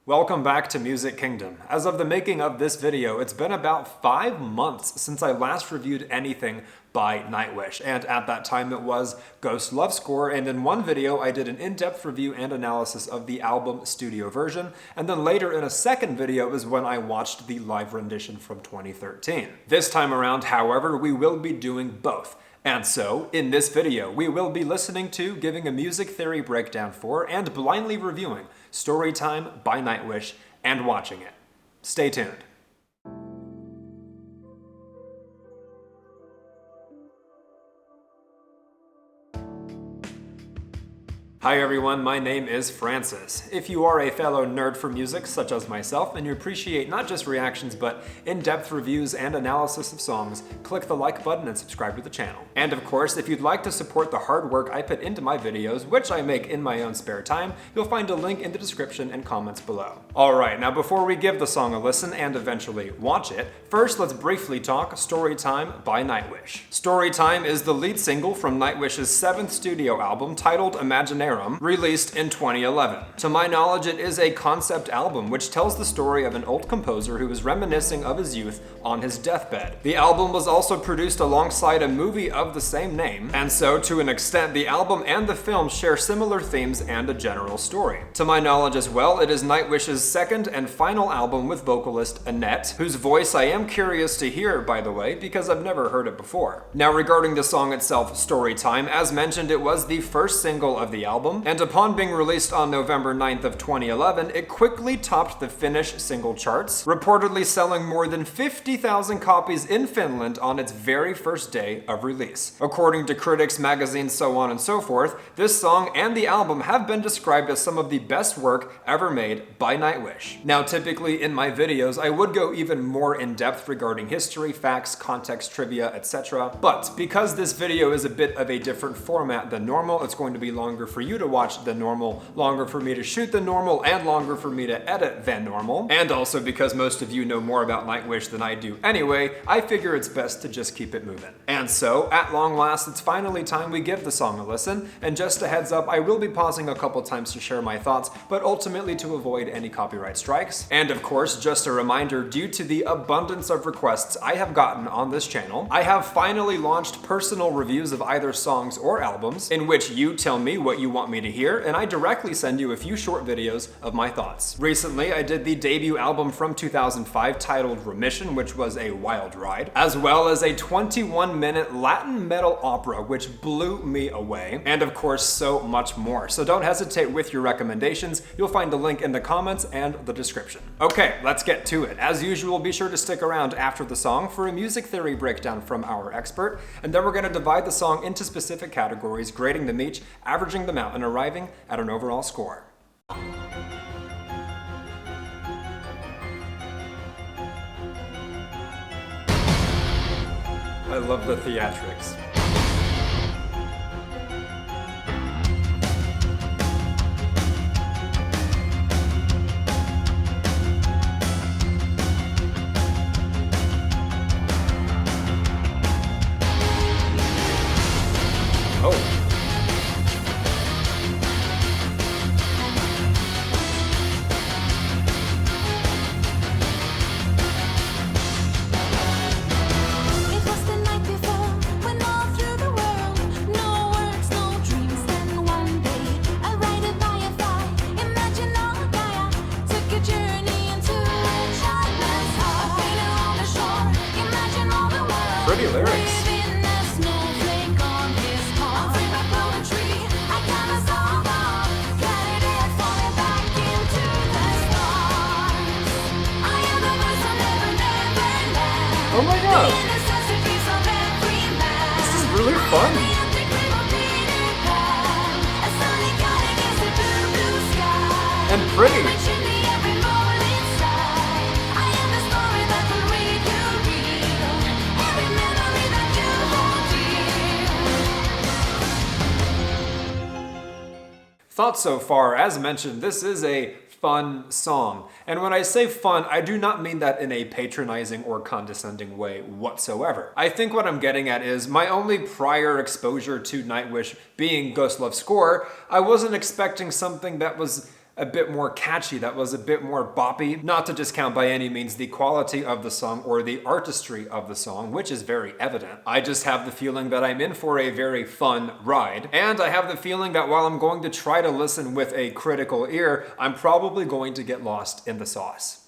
Welcome back to Music Kingdom. As of the making of this video, it's been about 5 months since I last reviewed anything by Nightwish, and at that time it was Ghost Love Score, and in one video I did an in-depth review and analysis of the album studio version, and then later in a second video is when I watched the live rendition from 2013. This time around, however, we will be doing both. And so, in this video, we will be listening to, giving a music theory breakdown for, and blindly reviewing Storytime by Nightwish and watching it. Stay tuned. Hi everyone, my name is Francis. If you are a fellow nerd for music, such as myself, and you appreciate not just reactions but in-depth reviews and analysis of songs, click the like button and subscribe to the channel. And of course, if you'd like to support the hard work I put into my videos, which I make in my own spare time, you'll find a link in the description and comments below. Alright, now before we give the song a listen and eventually watch it, first let's briefly talk Storytime by Nightwish. Storytime is the lead single from Nightwish's 7th studio album titled Imaginarium, released in 2011. To my knowledge, it is a concept album which tells the story of an old composer who is reminiscing of his youth on his deathbed. The album was also produced alongside a movie of the same name, and so to an extent the album and the film share similar themes and a general story. To my knowledge as well, it is Nightwish's second and final album with vocalist Annette, whose voice I am curious to hear, by the way, because I've never heard it before. Now regarding the song itself, Storytime, as mentioned, it was the first single of the album, and upon being released on November 9th of 2011, it quickly topped the Finnish single charts, reportedly selling more than 50,000 copies in Finland on its very first day of release. According to critics, magazines, so on and so forth, this song and the album have been described as some of the best work ever made by Nightwish. Now typically in my videos, I would go even more in depth regarding history, facts, context, trivia, etc. But because this video is a bit of a different format than normal, it's going to be longer for you to watch than normal, longer for me to shoot than normal, and longer for me to edit than normal. And also because most of you know more about Nightwish than I do anyway, I figure it's best to just keep it moving. And so, at long last, it's finally time we give the song a listen, and just a heads up, I will be pausing a couple times to share my thoughts, but ultimately to avoid any copyright strikes. And of course, just a reminder, due to the abundance of requests I have gotten on this channel, I have finally launched personal reviews of either songs or albums, in which you tell me what you want me to hear, and I directly send you a few short videos of my thoughts. Recently, I did the debut album from 2005 titled Remission, which was a wild ride, as well as a 21-minute Latin metal opera, which blew me away, and of course, so much more. So don't hesitate with your recommendations. You'll find a link in the comments and the description. Okay, let's get to it. As usual, be sure to stick around after the song for a music theory breakdown from our expert, and then we're going to divide the song into specific categories, grading them each, averaging them out, and arriving at an overall score. I love the theatrics. Oh. Pretty lyrics. Oh my god! This is really fun! And pretty! Thoughts so far, as mentioned, this is a fun song. And when I say fun, I do not mean that in a patronizing or condescending way whatsoever. I think what I'm getting at is my only prior exposure to Nightwish being Ghost Love Score, I wasn't expecting something that was a bit more catchy, that was a bit more boppy. Not to discount by any means the quality of the song or the artistry of the song, which is very evident. I just have the feeling that I'm in for a very fun ride, and I have the feeling that while I'm going to try to listen with a critical ear, I'm probably going to get lost in the sauce.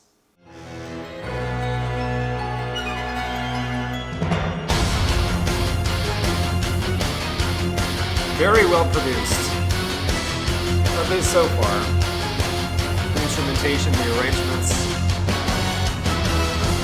Very well produced, at least so far. The instrumentation, the arrangements.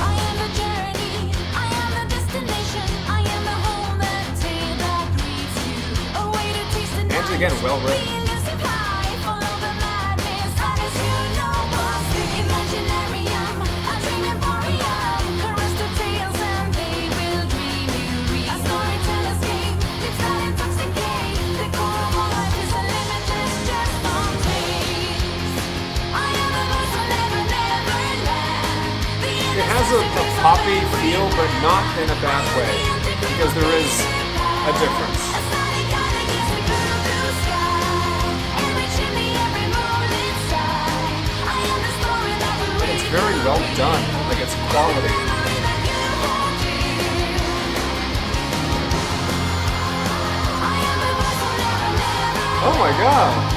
I am the journey, I am the destination, I am the home that day that greets you. A way to taste the night. And again, well written. The elusive high, follow the madness, that is you know what's imaginarium, a dream emporium. Caress the tales and they will dream you read. A storyteller's game, it's not intoxicate. The core of all life is a limitless just on taste. I am the voice will never, never land. It has a poppy feel, but not in a bad way, because there is a difference. And it's very well done, like it's quality. Oh my god!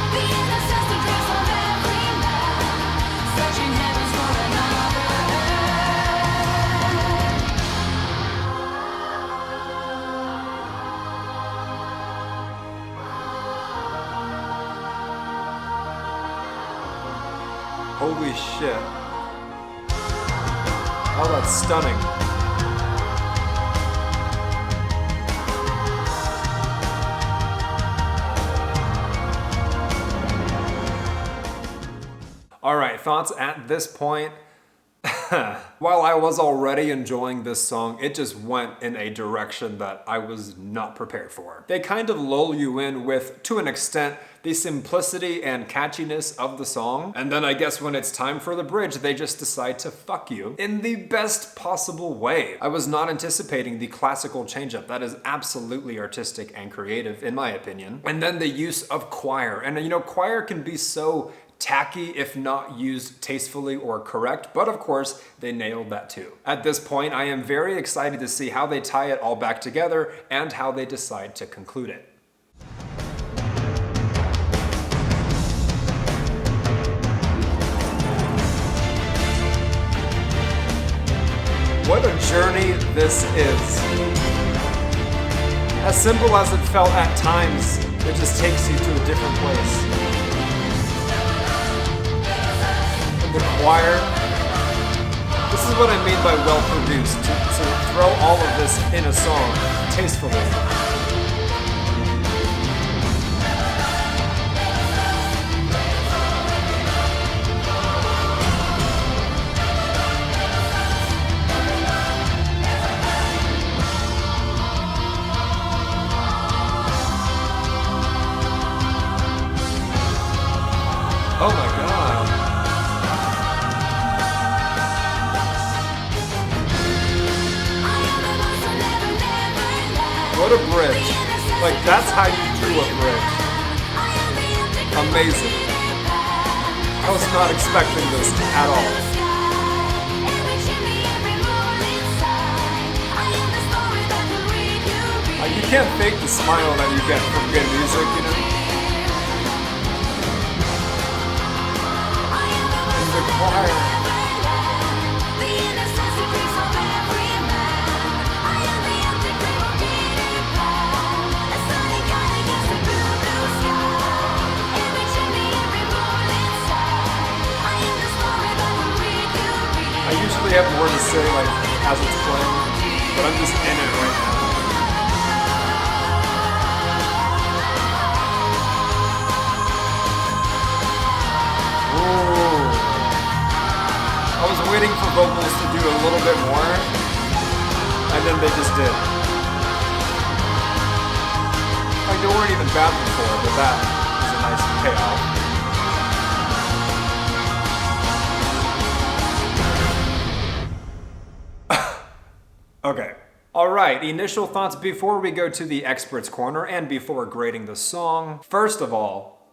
Holy shit. Oh, that's stunning. Alright, thoughts at this point? While I was already enjoying this song, it just went in a direction that I was not prepared for. They kind of lull you in with, to an extent, the simplicity and catchiness of the song, and then I guess when it's time for the bridge, they just decide to fuck you in the best possible way. I was not anticipating the classical change-up. That is absolutely artistic and creative, in my opinion. And then the use of choir, and you know, choir can be so tacky if not used tastefully or correct, but of course they nailed that too. At this point, I am very excited to see how they tie it all back together and how they decide to conclude it. What a journey this is. As simple as it felt at times, it just takes you to a different place. The choir. This is what I mean by well produced. To throw all of this in a song tastefully. Oh my god. What a bridge. Like, that's how you do a bridge. Amazing. I was not expecting this at all. You can't fake the smile that you get from good music, you know? And the choir. I usually have more to say, like, as it's playing, but I'm just in it right now. Ooh. I was waiting for vocals to do a little bit more, and then they just did. Like, they weren't even bad before, but that was a nice payoff. Okay. Alright, initial thoughts before we go to the experts corner and before grading the song. First of all,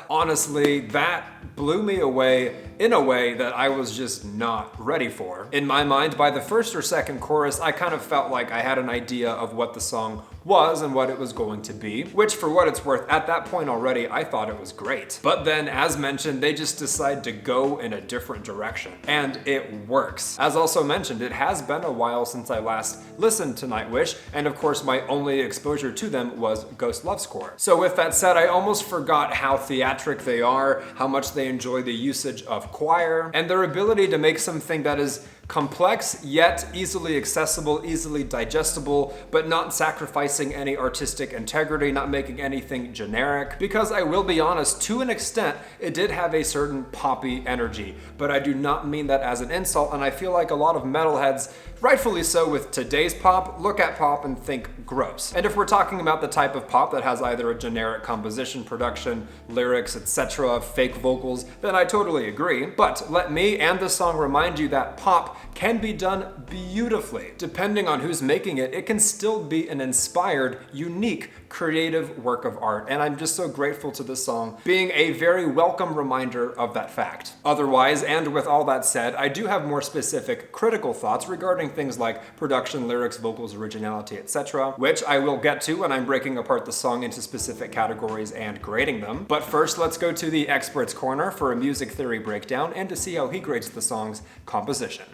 honestly, that blew me away in a way that I was just not ready for. In my mind, by the first or second chorus, I kind of felt like I had an idea of what the song was and what it was going to be, which for what it's worth, at that point already, I thought it was great. But then, as mentioned, they just decide to go in a different direction, and it works. As also mentioned, it has been a while since I last listened to Nightwish, and of course my only exposure to them was Ghost Love Score. So with that said, I almost forgot how theatric they are, how much they enjoy the usage of choir, and their ability to make something that is complex yet easily accessible, easily digestible, but not sacrificing any artistic integrity, not making anything generic. Because I will be honest, to an extent, it did have a certain poppy energy, but I do not mean that as an insult, and I feel like a lot of metalheads, rightfully so with today's pop, look at pop and think gross. And if we're talking about the type of pop that has either a generic composition, production, lyrics, etc., fake vocals, then I totally agree. But let me and the song remind you that pop can be done beautifully. Depending on who's making it, it can still be an inspired, unique, creative work of art, and I'm just so grateful to this song being a very welcome reminder of that fact. Otherwise, and with all that said, I do have more specific critical thoughts regarding things like production, lyrics, vocals, originality, etc., which I will get to when I'm breaking apart the song into specific categories and grading them. But first, let's go to the expert's corner for a music theory breakdown and to see how he grades the song's composition.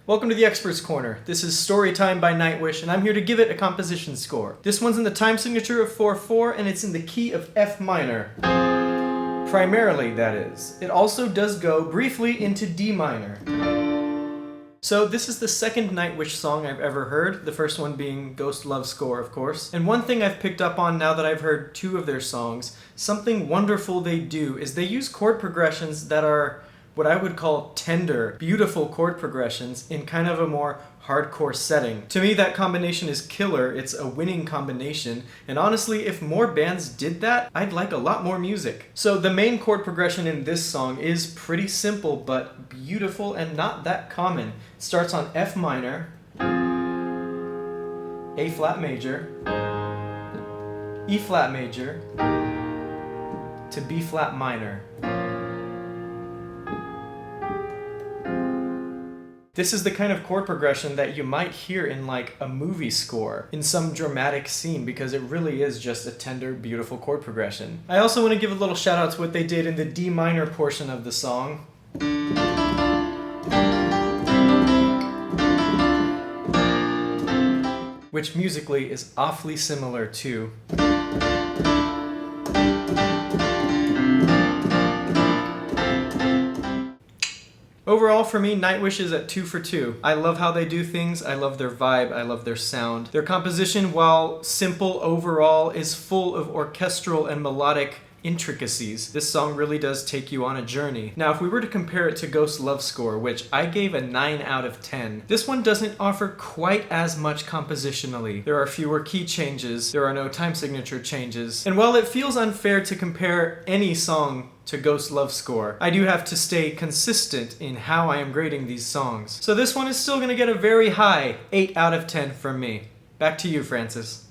Welcome to the Expert's Corner. This is Storytime by Nightwish, and I'm here to give it a composition score. This one's in the time signature of 4/4, and it's in the key of F minor. Primarily, that is. It also does go briefly into D minor. So this is the second Nightwish song I've ever heard, the first one being Ghost Love Score, of course. And one thing I've picked up on now that I've heard two of their songs, something wonderful they do is they use chord progressions that are what I would call tender, beautiful chord progressions in kind of a more hardcore setting. To me, that combination is killer. It's a winning combination. And honestly, if more bands did that, I'd like a lot more music. So the main chord progression in this song is pretty simple, but beautiful and not that common. It starts on F minor, A flat major, E flat major, to B flat minor. This is the kind of chord progression that you might hear in like a movie score, in some dramatic scene, because it really is just a tender, beautiful chord progression. I also want to give a little shout out to what they did in the D minor portion of the song. Which musically is awfully similar to. Overall, for me, Nightwish is at 2 for 2. I love how they do things, I love their vibe, I love their sound. Their composition, while simple overall, is full of orchestral and melodic intricacies. This song really does take you on a journey. Now, if we were to compare it to Ghost Love Score, which I gave a 9 out of 10, this one doesn't offer quite as much compositionally. There are fewer key changes, there are no time signature changes, and while it feels unfair to compare any song to Ghost Love Score, I do have to stay consistent in how I am grading these songs. So this one is still gonna get a very high 8 out of 10 from me. Back to you, Francis.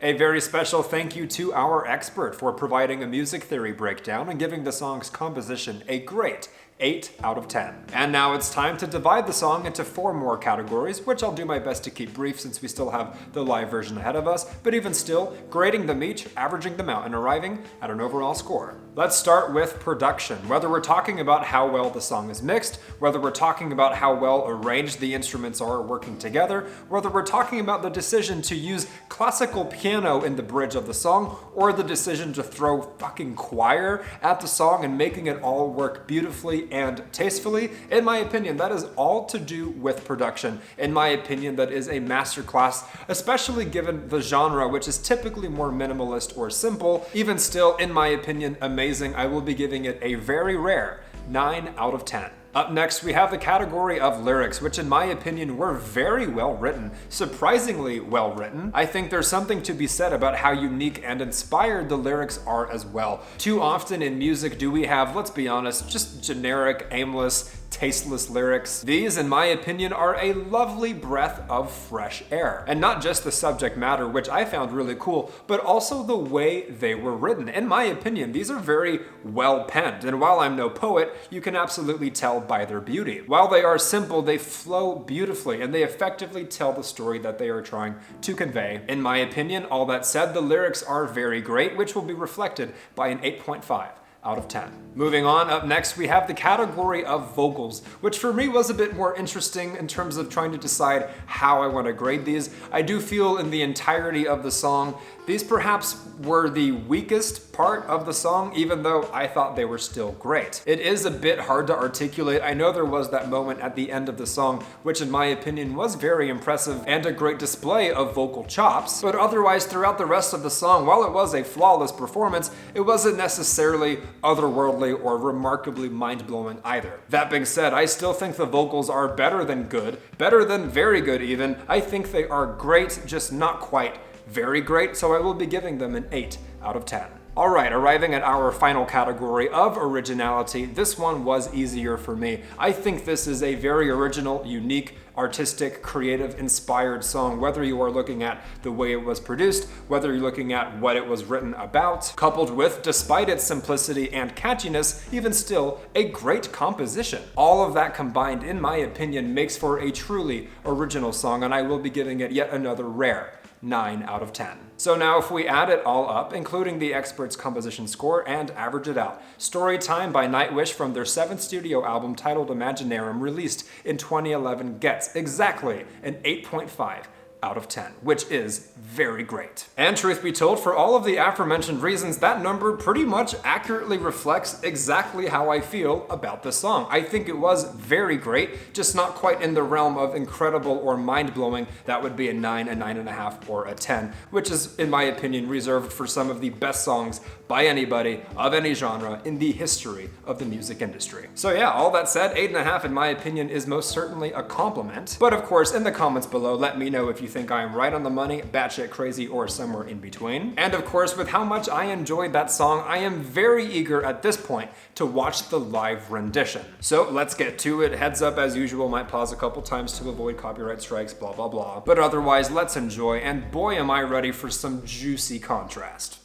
A very special thank you to our expert for providing a music theory breakdown and giving the song's composition a great 8 out of 10. And now it's time to divide the song into 4 more categories, which I'll do my best to keep brief since we still have the live version ahead of us, but even still, grading them each, averaging them out, and arriving at an overall score. Let's start with production. Whether we're talking about how well the song is mixed, whether we're talking about how well arranged the instruments are working together, whether we're talking about the decision to use classical piano in the bridge of the song, or the decision to throw fucking choir at the song and making it all work beautifully and tastefully, in my opinion, that is all to do with production. In my opinion, that is a masterclass, especially given the genre, which is typically more minimalist or simple. Even still, in my opinion, amazing. I will be giving it a very rare 9 out of 10. Up next, we have the category of lyrics, which in my opinion were very well written, surprisingly well written. I think there's something to be said about how unique and inspired the lyrics are as well. Too often in music do we have, let's be honest, just generic, aimless, tasteless lyrics. These, in my opinion, are a lovely breath of fresh air. And not just the subject matter, which I found really cool, but also the way they were written. In my opinion, these are very well penned, and while I'm no poet, you can absolutely tell by their beauty. While they are simple, they flow beautifully, and they effectively tell the story that they are trying to convey. In my opinion, all that said, the lyrics are very great, which will be reflected by an 8.5. out of 10. Moving on, up next we have the category of vocals, which for me was a bit more interesting in terms of trying to decide how I want to grade these. I do feel in the entirety of the song, these perhaps were the weakest part of the song, even though I thought they were still great. It is a bit hard to articulate. I know there was that moment at the end of the song, which in my opinion was very impressive and a great display of vocal chops, but otherwise throughout the rest of the song, while it was a flawless performance, it wasn't necessarily otherworldly or remarkably mind-blowing either. That being said, I still think the vocals are better than good, better than very good even. I think they are great, just not quite very great, so I will be giving them an 8 out of 10. Alright, arriving at our final category of originality, this one was easier for me. I think this is a very original, unique, artistic, creative, inspired song, whether you are looking at the way it was produced, whether you're looking at what it was written about, coupled with, despite its simplicity and catchiness, even still, a great composition. All of that combined, in my opinion, makes for a truly original song, and I will be giving it yet another rare 9 out of 10. So now if we add it all up, including the expert's composition score, and average it out, Storytime by Nightwish from their 7th studio album titled Imaginarum, released in 2011, gets exactly an 8.5 out of 10, which is very great. And truth be told, for all of the aforementioned reasons, that number pretty much accurately reflects exactly how I feel about the song. I think it was very great, just not quite in the realm of incredible or mind-blowing. That would be a 9, a 9.5, or a 10, which is, in my opinion, reserved for some of the best songs by anybody of any genre in the history of the music industry. So yeah, all that said, 8.5 in my opinion is most certainly a compliment. But of course, in the comments below, let me know if you think I am right on the money, batshit crazy, or somewhere in between. And of course, with how much I enjoyed that song, I am very eager at this point to watch the live rendition. So let's get to it. Heads up, as usual, might pause a couple times to avoid copyright strikes, blah blah blah. But otherwise, let's enjoy, and boy am I ready for some juicy contrast.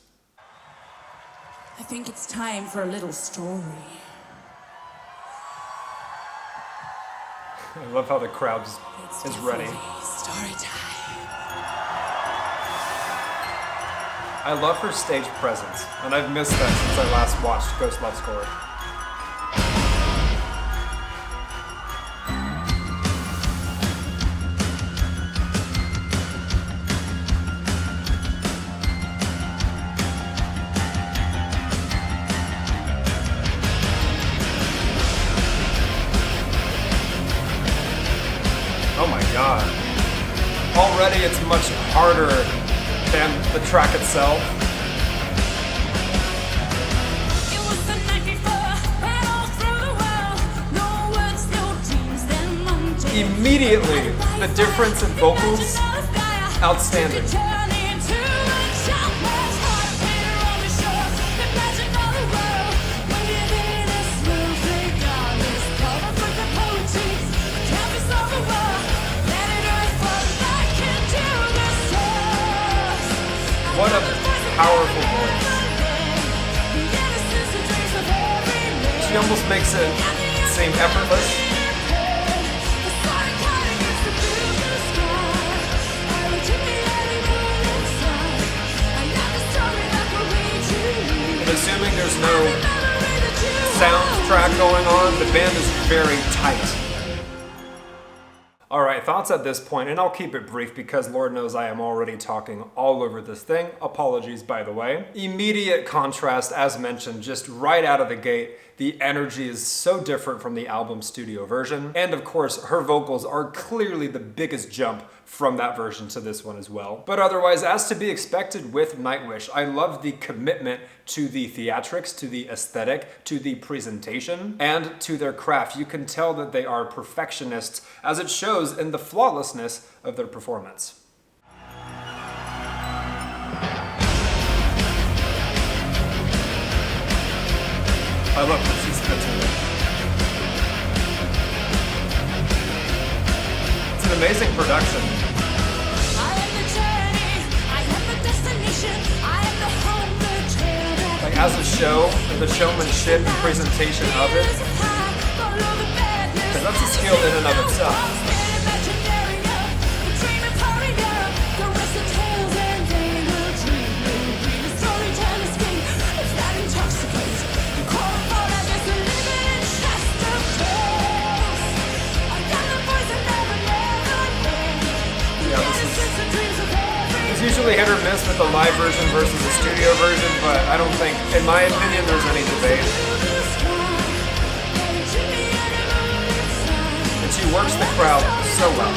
I think it's time for a little story. I love how the crowd is ready. Story time. I love her stage presence, and I've missed that since I last watched Ghost Love Score. Oh my god. Already it's much harder than the track itself. It was the night before, and all through the world, no words, no dreams, then Monday. Immediately, the difference in vocals, outstanding. What a powerful voice. She almost makes it seem effortless. And assuming there's no soundtrack going on, the band is very tight. Alright, thoughts at this point, and I'll keep it brief because Lord knows I am already talking all over this thing. Apologies, by the way. Immediate contrast, as mentioned, just right out of the gate. The energy is so different from the album's studio version. And of course, her vocals are clearly the biggest jump from that version to this one as well. But otherwise, as to be expected with Nightwish, I love the commitment to the theatrics, to the aesthetic, to the presentation, and to their craft. You can tell that they are perfectionists, as it shows in the flawlessness of their performance. I love that she's fits in it. It's an amazing production. I am the journey, I am the destination, I am the home, the trail that Like as a show, the showmanship and presentation of it, because that's a skill in and of itself. It's usually hit or miss with the live version versus the studio version, but I don't think, in my opinion, there's any debate. And she works the crowd so well.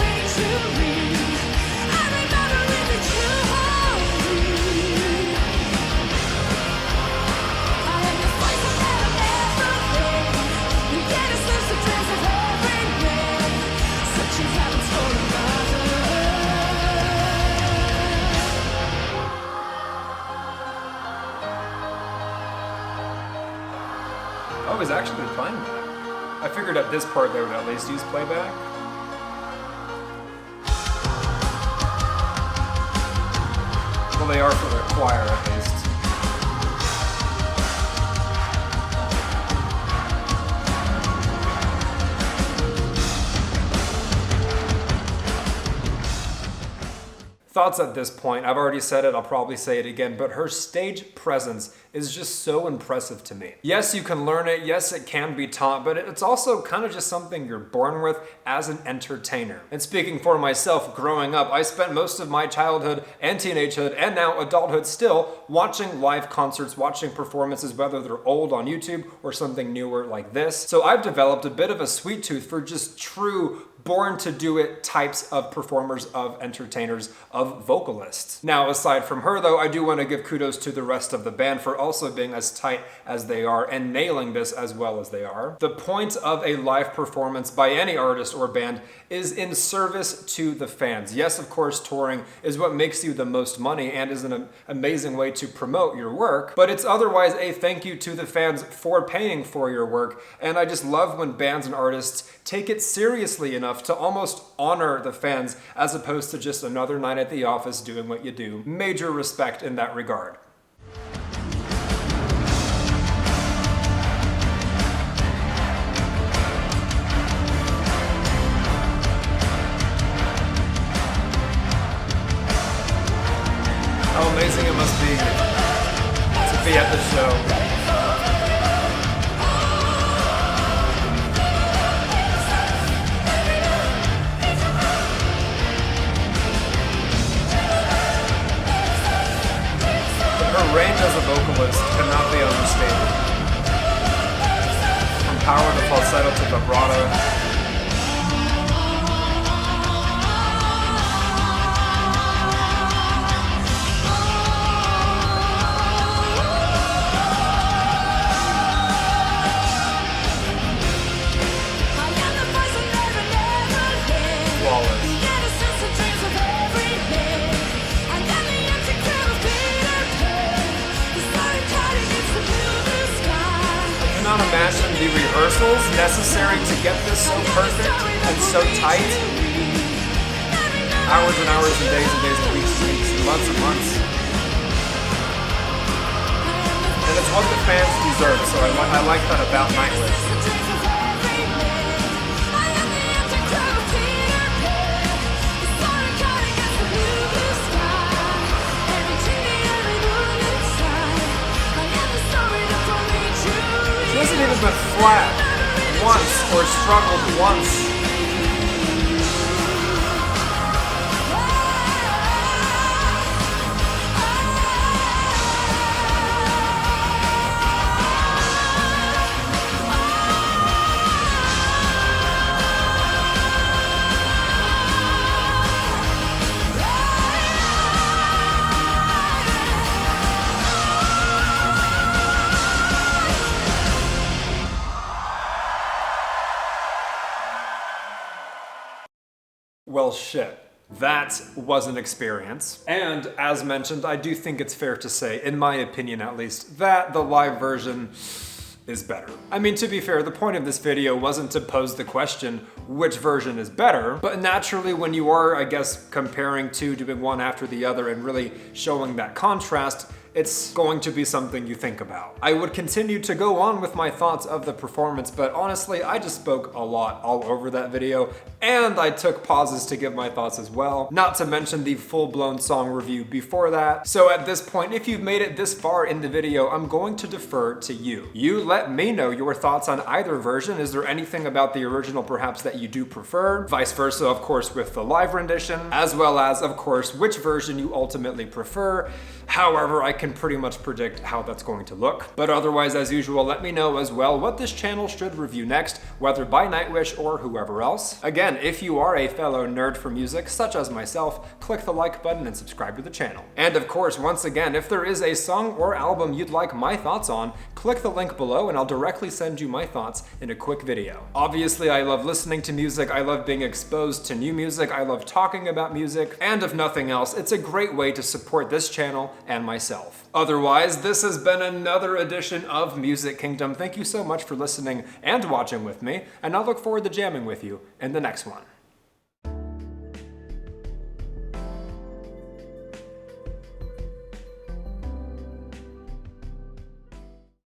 I was actually playing that. I figured at this part they would at least use playback. Well, they are for the choir at least. Thoughts at this point, I've already said it, I'll probably say it again, but her stage presence is just so impressive to me. Yes, you can learn it, yes, it can be taught, but it's also kind of just something you're born with as an entertainer. And speaking for myself, growing up, I spent most of my childhood and teenagehood, and now adulthood still, watching live concerts, watching performances, whether they're old on YouTube or something newer like this. So I've developed a bit of a sweet tooth for just true born to do it types of performers, of entertainers, of vocalists. Now, aside from her though, I do want to give kudos to the rest of the band for also being as tight as they are and nailing this as well as they are. The point of a live performance by any artist or band is in service to the fans. Yes, of course, touring is what makes you the most money and is an amazing way to promote your work, but it's otherwise a thank you to the fans for paying for your work. And I just love when bands and artists take it seriously enough to almost honor the fans as opposed to just another night at the office doing what you do. Major respect in that regard. How amazing it must be to be at the show. Her range as a vocalist cannot be understated. From power to falsetto to vibrato. Imagine the rehearsals necessary to get this so perfect and so tight. Hours and hours and days and weeks and weeks and months and months. And it's what the fans deserve, so I like that about Nightwish. She hasn't even been flat once or struggled once. Well, shit. That was an experience. And as mentioned, I do think it's fair to say, in my opinion at least, that the live version is better. I mean, to be fair, the point of this video wasn't to pose the question, which version is better? But naturally, when you are, I guess, comparing two, doing one after the other and really showing that contrast, it's going to be something you think about. I would continue to go on with my thoughts of the performance, but honestly, I just spoke a lot all over that video, and I took pauses to give my thoughts as well, not to mention the full-blown song review before that. So at this point, if you've made it this far in the video, I'm going to defer to you. You let me know your thoughts on either version. Is there anything about the original perhaps that you do prefer? Vice versa, of course, with the live rendition, as well as, of course, which version you ultimately prefer. However, I can pretty much predict how that's going to look. But otherwise, as usual, let me know as well what this channel should review next, whether by Nightwish or whoever else. Again, if you are a fellow nerd for music, such as myself, click the like button and subscribe to the channel. And of course, once again, if there is a song or album you'd like my thoughts on, click the link below and I'll directly send you my thoughts in a quick video. Obviously, I love listening to music, I love being exposed to new music, I love talking about music, and if nothing else, it's a great way to support this channel and myself. Otherwise, this has been another edition of Music Kingdom. Thank you so much for listening and watching with me, and I look forward to jamming with you in the next one.